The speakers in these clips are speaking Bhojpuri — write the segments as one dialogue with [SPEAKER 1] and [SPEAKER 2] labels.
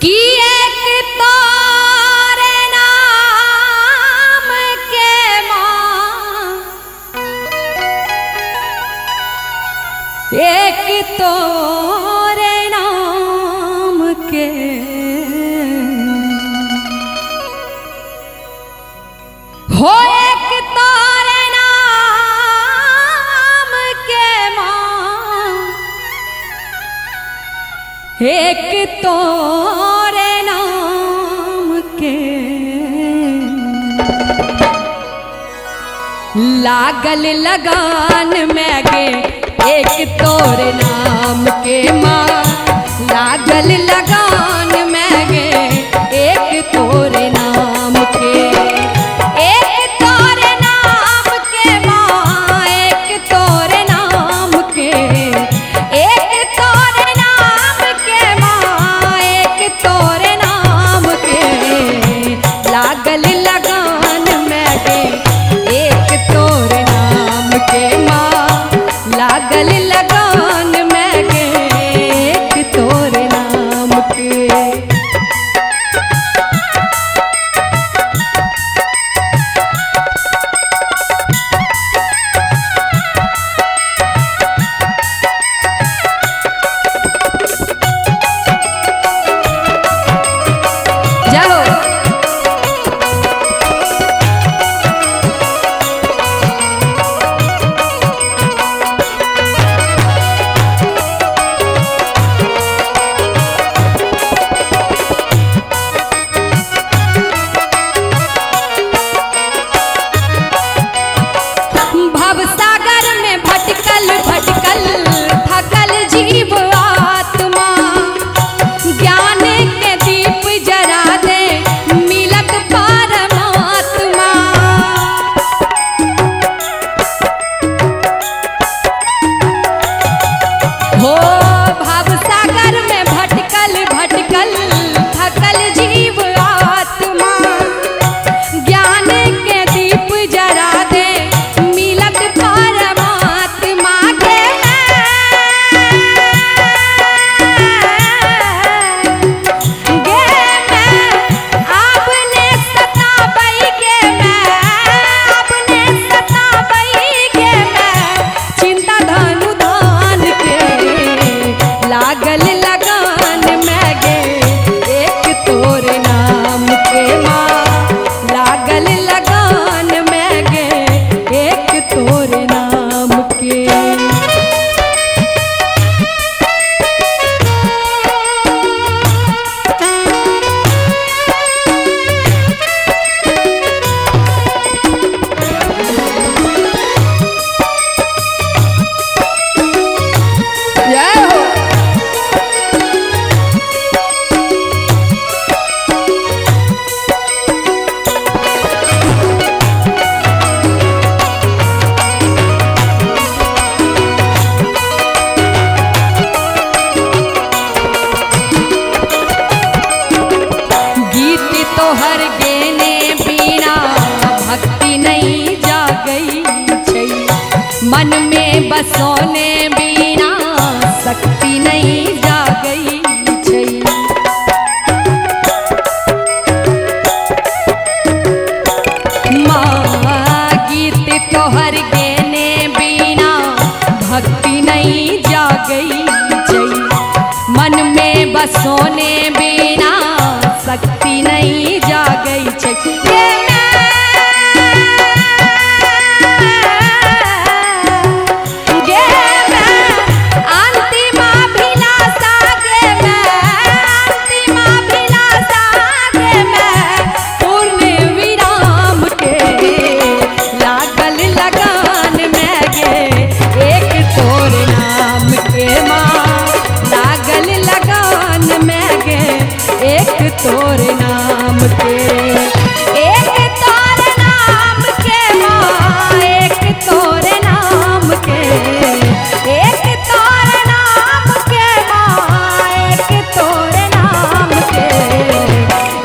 [SPEAKER 1] कि एक तोरे नाम के माँ, एक तोरे नाम के हो, एक तोरे नाम के माँ, एक तोरे नाम के लागल लगान में गे, एक तोरे नाम के माँ, लागल लगान में गे, एक तोरे नाम के, एक तोरे नाम के माँ, एक तोरे नाम के, एक तोरे नाम के माँ, एक तोरे नाम के लागल लगान में गे, एक तोरे नाम के माँ, लागल लगान में गे, एक तोरे नाम के। जाओ भवसागर में भटकल भटकल थकल जीव आत्मा, ज्ञान के दीप जरा दे मिलत परमात्मा। हो भवसागर में भटकल भटकल थकल जीव आत्मा, ज्ञान के दीप जरा दे मिलत परमात्मा के गे मैं आपने सताबई गे, मैं आपने सताबई गे, मैं चिंता धनु धान के लागल लगान में गे, एक तोरे नाम के माँ, लागल लगान में गे, एक तोरे नाम के। जय हो। गीत तोहर गेने बिना भक्ति नहीं जागई छै, मन में बसोने बिना शक्ति नहीं जागई छै। माँ गीत तोहर गेने बिना भक्ति नहीं जागई छै, मन में बसोने बिना शक्ति नहीं जागई छै। गे मैं अंतिमाभिलाषा गे, मैं अंतिमाभिलाषा गे, मैं पूर्ण विराम के लागल लगान में गे, एक तोरे नाम के माँ, लागल लगान में गे, एक तोरे नाम के, एक तोरे नाम के माँ, एक तोरे नाम के, एक तोरे नाम के माँ, एक तोरे नाम के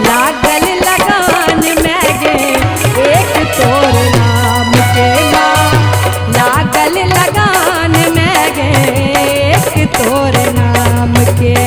[SPEAKER 1] लागल लगान में गे, एक तोरे नाम के माँ, लागल लगान में गे, एक तोरे नाम के।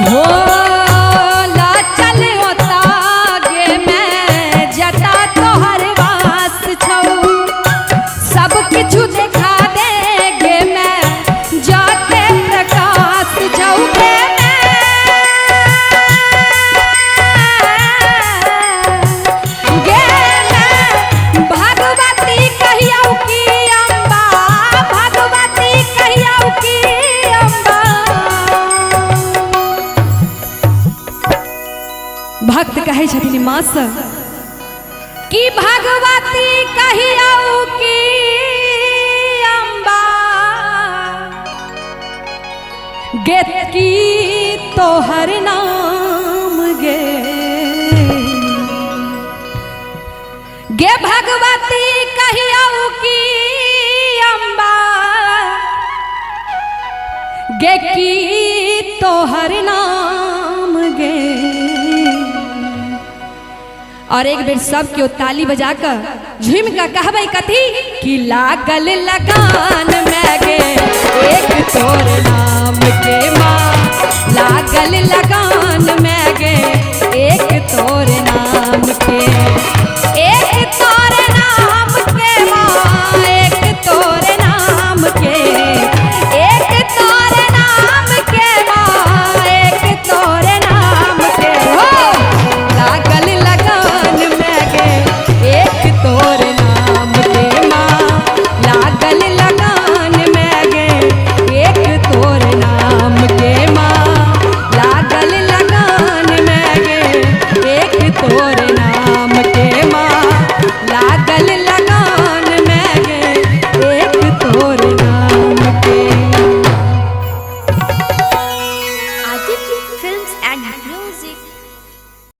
[SPEAKER 1] भोला चल होता गे मैं जता तोहर वास छौ सब किछु देखा देगे मैं जाते प्रकाश छौ गे मैं भगवती कहियौ की अम्बा भगवती कहियौ की अम्बा भक्त कहे छथिन माँ से कि भगवती कहियौ की अम्बा गे की तोहर नाम गे गे भगवती कहियौ की अम्बा गे की तोहर नाम गे। और एक बेर सब केओ ताली बजाकर झूम कर कहबै कथी कि लागल लगान में गे एक तोर नाम के माँ लागल लगान में गे एक तोर नाम